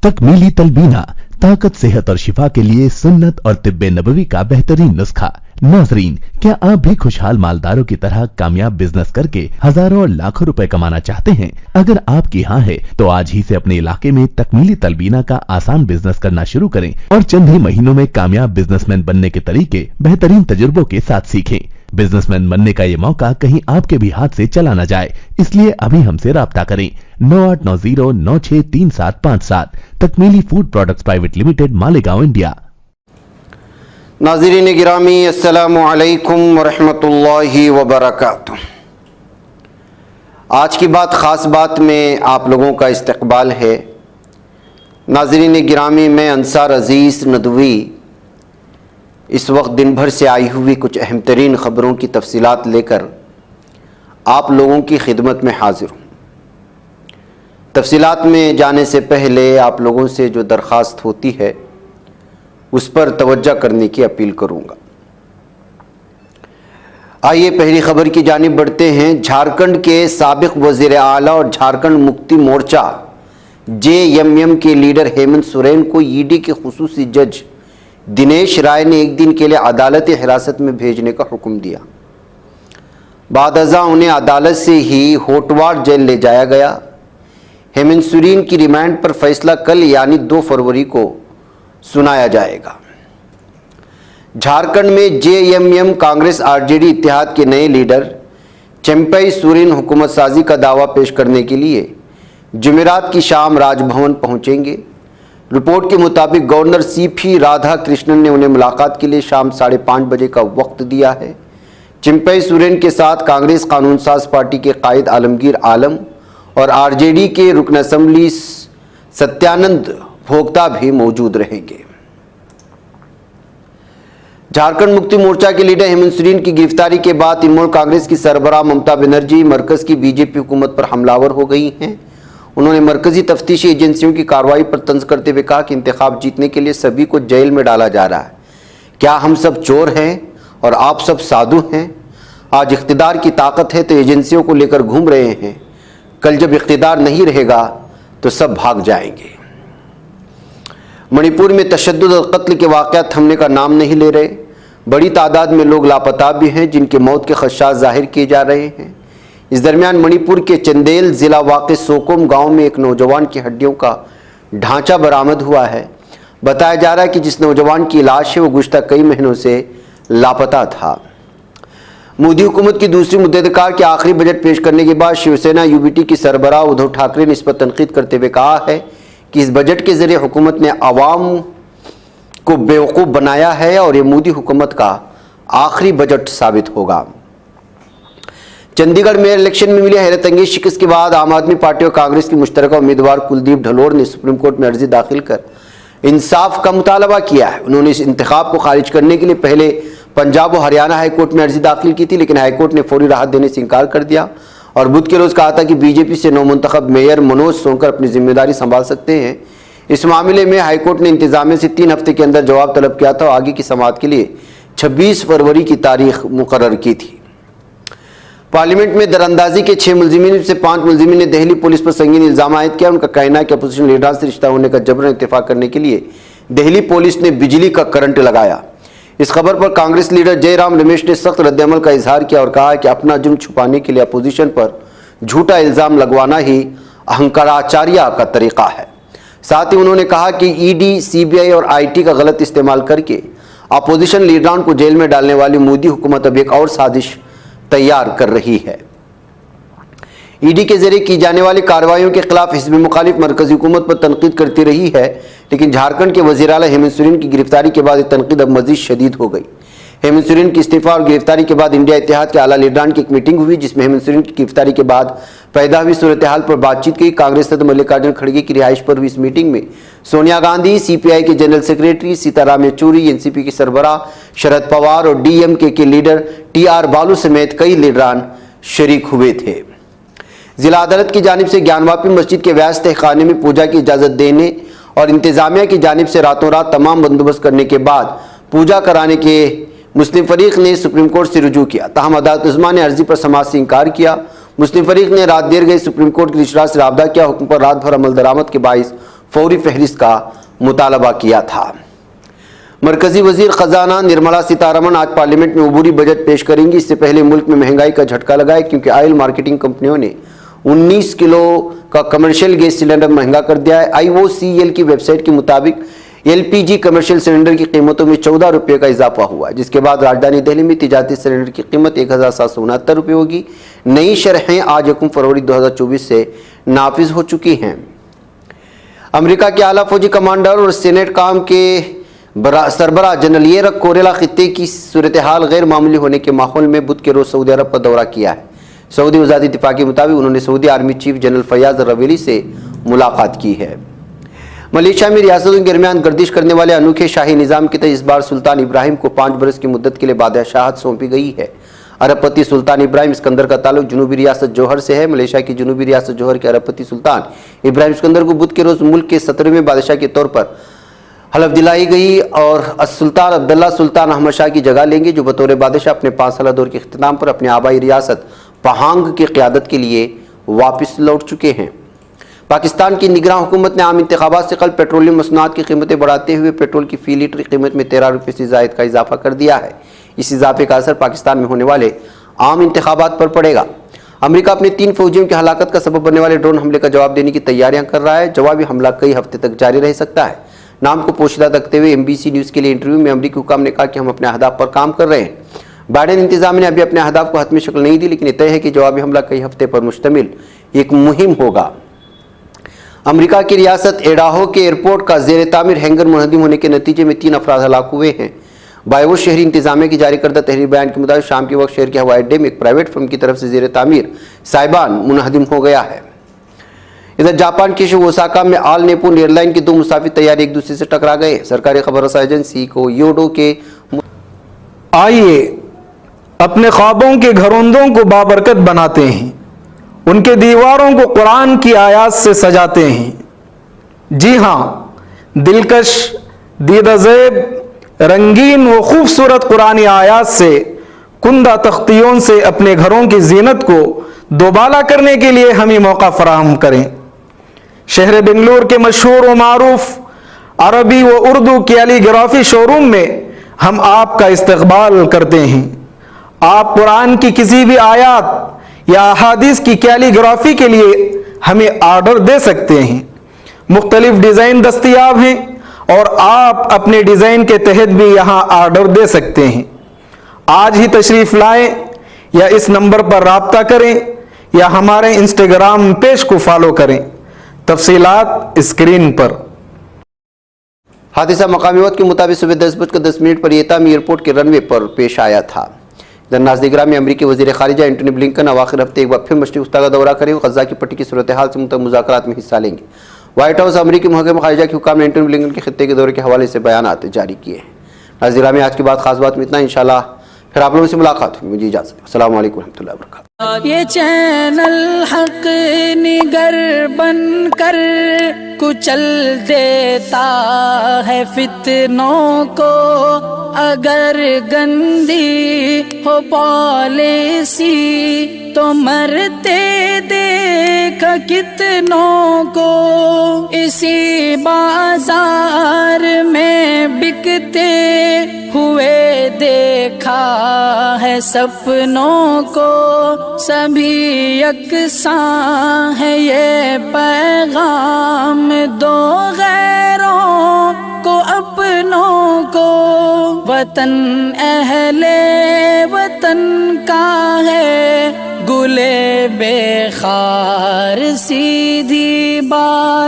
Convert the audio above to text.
तकमीली तलबीना, ताकत, सेहत और शिफा के लिए सुन्नत और तिब्बे नबवी का बेहतरीन नुस्खा। नाजरीन, क्या आप भी खुशहाल मालदारों की तरह कामयाब बिजनेस करके हजारों और लाखों रुपए कमाना चाहते हैं? अगर आपकी हाँ है तो आज ही से अपने इलाके में तकमीली तलबीना का आसान बिजनेस करना शुरू करें और चंद ही महीनों में कामयाब बिजनेसमैन बनने के तरीके बेहतरीन तजुर्बों के साथ सीखें। बिजनेसमैन बनने का ये मौका कहीं आपके भी हाथ से चला न जाए, इसलिए अभी हमसे राब्ता करें 9890963757। Takmili food products private limited, Malegaon, India. नाज़रीन गिरामी, अस्सलामु अलैकुम वरहमतुल्लाहि वबरकातुह। आज की बात ख़ास बात में आप लोगों का इस्तकबाल है। नाज़रीन गिरामी, मैं अंसार अज़ीज़ नदवी इस वक्त दिन भर से आई हुई कुछ अहम तरीन ख़बरों की तफसीलात लेकर आप लोगों की खिदमत में हाजिर हूँ। तफसीलात में जाने से पहले आप लोगों से जो दरख्वास्त होती है उस पर तवज्जो करने की अपील करूँगा। आइए पहली खबर की जानिब बढ़ते हैं। झारखंड के साबिक वज़ीर आला और झारखंड मुक्ति मोर्चा JMM के लीडर हेमंत सोरेन को ईडी के खुसूसी जज दिनेश राय ने एक दिन के लिए अदालती हिरासत में भेजने का हुक्म दिया। बादअज़ा उन्हें अदालत से ही होटवार जेल ले जाया गया। हेमंत सोरेन की रिमांड पर फैसला कल यानी 2 फरवरी को सुनाया जाएगा। झारखंड में JMM कांग्रेस RJD इत्तेहाद के नए लीडर चिंपई सोरेन हुकूमत साजी का दावा पेश करने के लिए जुमेरात की शाम राजभवन पहुंचेंगे। रिपोर्ट के मुताबिक गवर्नर CP राधाकृष्णन ने उन्हें मुलाकात के लिए शाम 5:30 बजे का वक्त दिया है। चिंपई सोरेन के साथ कांग्रेस कानून साज पार्टी के कायद आलमगीर आलम और RJD के रुकन असम्बली सत्यानंद भोक्ता भी मौजूद रहेंगे। झारखंड मुक्ति मोर्चा के लीडर हेमंत सोरेन की गिरफ्तारी के बाद तृणमूल कांग्रेस की सरबराह ममता बनर्जी मरकज की BJP हुकूमत पर हमलावर हो गई हैं। उन्होंने मरकजी तफ्तीशी एजेंसियों की कार्रवाई पर तंज करते हुए कहा कि इंतखाब जीतने के लिए सभी को जेल में डाला जा रहा है। क्या हम सब चोर हैं और आप सब साधु हैं? आज इख्तिदार की ताकत है तो एजेंसियों को लेकर घूम रहे हैं, कल जब इख्तिदार नहीं रहेगा तो सब भाग जाएंगे। मणिपुर में तशद्दुद और कत्ल के वाक़यात थमने का नाम नहीं ले रहे। बड़ी तादाद में लोग लापता भी हैं जिनके मौत के खदशात जाहिर किए जा रहे हैं। इस दरमियान मणिपुर के चंदेल ज़िला वाक़े सोकोम गांव में एक नौजवान की हड्डियों का ढांचा बरामद हुआ है। बताया जा रहा है कि जिस नौजवान की लाश है वो गुज़श्ता कई महीनों से लापता था। मोदी हुकूमत की दूसरी मुद्देदार के आखिरी बजट पेश करने के बाद शिवसेना UBT की सरबराह उद्धव ठाकरे ने इस पर तनकीद करते हुए कहा है कि इस बजट के जरिए हुकूमत ने आवाम को बेवकूफ़ बनाया है और ये मोदी हुकूमत का आखिरी बजट साबित होगा। चंडीगढ़ मेयर इलेक्शन में मिली हैरत अंगेज शिकस्त के बाद आम आदमी पार्टी और कांग्रेस की मुश्तरका उम्मीदवार कुलदीप ढलोर ने सुप्रीम कोर्ट में अर्जी दाखिल कर इंसाफ का मुतालबा किया है। उन्होंने इस इंतखाब को खारिज करने के लिए पहले पंजाब और हरियाणा हाईकोर्ट में अर्जी दाखिल की थी, लेकिन हाईकोर्ट ने फौरी राहत देने से इनकार कर दिया और बुध के रोज कहा था कि BJP से नौमुंतखब मेयर मनोज सोनकर अपनी जिम्मेदारी संभाल सकते हैं। इस मामले में हाईकोर्ट ने इंतजामिया से 3 हफ्ते के अंदर जवाब तलब किया था और आगे की समाअत के लिए 26 फरवरी की तारीख मुकर्रर की थी। पार्लियामेंट में दरअंदाजी के 6 मुलजिमीन से 5 मुलजिमीन ने दिल्ली पुलिस पर संगीन इल्जाम आयद किया। उनका कहना है कि अपोजिशन लीडर से रिश्ता होने का जबरन इत्तेफाक करने के लिए दिल्ली पुलिस ने बिजली का करंट लगाया। इस खबर पर कांग्रेस लीडर जयराम रमेश ने सख्त रद्दअमल का इजहार किया और कहा कि अपना जुर्म छुपाने के लिए अपोजिशन पर झूठा इल्जाम लगवाना ही अहंकाराचार्य का तरीका है। साथ ही उन्होंने कहा कि ED, CBI और IT का गलत इस्तेमाल करके अपोजिशन लीडरान को जेल में डालने वाली मोदी हुकूमत अब एक और साजिश तैयार कर रही है। ED के जरिए की जाने वाली कार्रवाइयों के खिलाफ हिज़्ब मुखालिफ मरकजी हुकूमत पर तनकीद करती रही है, लेकिन झारखंड के वज़ीर आला हेमंत सोरेन की गिरफ्तारी के बाद ये तनकीद अब मजीद शदीद हो गई। हेमंत सोरेन की इस्तीफा और गिरफ्तारी के बाद इंडिया इत्तेहाद के आला लीडरान की एक मीटिंग हुई जिसमें हेमंत सोरेन की गिरफ्तारी के बाद पैदा हुई सूरत हाल पर बातचीत की। कांग्रेस सदर मल्लिकार्जुन खड़गे की रिहाइश पर हुई इस मीटिंग में सोनिया गांधी, CPI के general secretary Sitaram Yechury, NCP की सरबराह शरद पवार और DMK के लीडर TR बालू समेत कई लीडरान शरीक हुए थे। जिला अदालत की जानिब से ज्ञानवापी मस्जिद के व्यास तहखाने में पूजा की इजाज़त देने और इंतजामिया की जानिब से रातों रात तमाम बंदोबस्त करने के बाद पूजा कराने के मुस्लिम फरीक ने सुप्रीम कोर्ट से रुजू किया। ताहम अदालत उज़्मा ने अर्जी पर समाअत से इनकार किया। मुस्लिम फरीक ने रात देर गई सुप्रीम कोर्ट की इजलास से राबता किया। हुक्म पर रात भर अमल दरामद के बाइस फौरी फहरिस्त का मुतालबा किया था। मरकजी वजीर खजाना निर्मला सीतारमण आज पार्लियामेंट में अबूरी बजट पेश करेंगी। इससे पहले मुल्क में महंगाई का झटका लगा है, क्योंकि ऑयल मार्केटिंग कंपनियों ने 19 किलो का कमर्शियल गैस सिलेंडर महंगा कर दिया है। IOCL की वेबसाइट के मुताबिक LPG कमर्शियल सिलेंडर की कीमतों में 14 रुपये का इजाफा हुआ, जिसके बाद राजधानी दिल्ली में तिजारती सिलेंडर की कीमत 1769 रुपये होगी। नई शरहें आज 1 फरवरी 2024 से नाफिज हो चुकी हैं। अमेरिका के आला फौजी कमांडर और सेनेट काम के सरबराह जनरल येरक कोरेला खित्ते की सूरत हाल गैर मामूली होने के माहौल में बुध के रोज सऊदी अरब का दौरा किया है। सऊदी वज़ारत दिफा के मुताबिक उन्होंने Saudi army chief general Fayyaz Ruwaili से मुलाकात की है। मलेशिया में रियासतों के दरमियान गर्दिश करने वाले अनोखे शाही निज़ाम के तहत इस बार सुल्तान इब्राहिम को 5 बरस की मुद्दत के लिए बादशाहत सौंपी गई है। अरबपति सुल्तान इब्राहिम इस्कंदर का ताल्लुक जनूबी रियासत जौहर से है। मलेशिया की जनूबी रियासत जौहर के अरबपति सुल्तान इब्राहिम इस्कंदर को बुध के रोज मुल्क के 17वें बादशाह के तौर पर हलफ दिलाई गई और सुल्तान अब्दुल्ला सुल्तान अहमद शाह की जगह लेंगे, जो बतौर बादशाह अपने 5 साल दौर के इख्तिताम पर अपनी आबाई रियासत पहांग की क़यादत के लिए वापस लौट चुके हैं। पाकिस्तान की निगरान हुकूमत ने आम इंतखाबात से कल पेट्रोलियम मसनूआत की कीमतें बढ़ाते हुए पेट्रोल की फी लीटर की कीमत में 13 रुपये से ज़ायद का इजाफा कर दिया है। इस इजाफे का असर पाकिस्तान में होने वाले आम इंतखाबात पर पड़ेगा। अमेरिका अपने 3 फौजियों की हलाकत का सबब बनने वाले ड्रोन हमले का जवाब देने की तैयारियां कर रहा है। जवाबी हमला कई हफ्ते तक जारी रह सकता है। नाम को पोशीदा रखते हुए MBC न्यूज़ के लिए इंटरव्यू में अमेरिकी हुकाम ने कहा कि हम अपने अहदाफ पर काम कर रहे हैं। बाइडेन इंतजामिया ने अभी अपने अहदाफ को हतमी शक्ल नहीं दी, लेकिन यह तय है कि जवाबी हमला कई हफ्ते पर मुश्तमिल एक मुहिम होगा। अमेरिका की रियासत एडाहो के एयरपोर्ट का ज़ेर तामीर हैंगर मुनहदिम होने के नतीजे में 3 अफराद हलाक हुए हैं। बायवोश शहरी इंतजामिया की जारी करदा तहरीर बयान के मुताबिक शाम के वक्त शहर के हवाई अड्डे में एक प्राइवेट फर्म की तरफ से ज़ेर तामीर साइबान मुनहदिम हो गया है। इधर जापान के ओसाका में ऑल निप्पन एयरलाइन के 2 मुसाफिर तैयारी एक दूसरे से टकरा गए। सरकारी खबर रसाई एजेंसी को योडो के आइए अपने ख्वाबों के घरौंदों को बाबरकत बनाते हैं, उनके दीवारों को कुरान की आयात से सजाते हैं। जी हाँ, दिलकश, दीदाज़ेब, रंगीन व खूबसूरत कुरानी आयात से कुंदा तख्तियों से अपने घरों की जीनत को दोबाला करने के लिए हमें मौका फराहम करें। शहर बेंगलुरु के मशहूर व मारूफ अरबी व उर्दू कैलीग्राफी शोरूम में हम आपका इस्तकबाल करते हैं। आप कुरान की किसी भी आयत या अहादीस की कैलीग्राफी के लिए हमें ऑर्डर दे सकते हैं। मुख्तलिफ डिज़ाइन दस्तयाब हैं और आप अपने डिज़ाइन के तहत भी यहाँ ऑर्डर दे सकते हैं। आज ही तशरीफ़ लाएं या इस नंबर पर राब्ता करें या हमारे इंस्टाग्राम पेज को फॉलो करें। तफसीलात स्क्रीन पर। हादसा मकामी वक्त के मुताबिक सुबह 10:10 पर येतामी एयरपोर्ट के रनवे पर पेश आया था। इधर नाज़दिगरा में अमरीकी वज़ीर ख़ारिजा एंटनी ब्लिंकन आखिर हफ्ते एक बार फिर मशरिक़ वस्ता का दौरा करेंगे। गज़ा की पट्टी की सूरत हाल से मुतअल्लिक़ मुज़ाकरात में हिस्सा लेंगे। व्हाइट हाउस अमरीकी महकमा ख़ारिजा के हुक्काम ने एंटनी ब्लिंकन के खित्ते के दौरे के हवाले से बयानात जारी किए हैं। नाज़दिगरा में आज की बात खास बात में इतना। इंशाअल्लाह फिर आप लोगों से मुलाकात होगी। मुझे इजाज़त। अस्सलामु अलैकुम रहमतुल्लाहि व बरकातुहू। ये चैनल हक निगर बन कर कुचल देता है फितनों को। अगर गंदी हो पॉलिसी तो मरते देख कितनों को। इसी बाजार में बिकते हुए देखा है सपनों को। सभी यकसां है ये पैगाम दो गैरों को अपनों को। वतन अहले वतन का है गुले बेखार सीधी बात।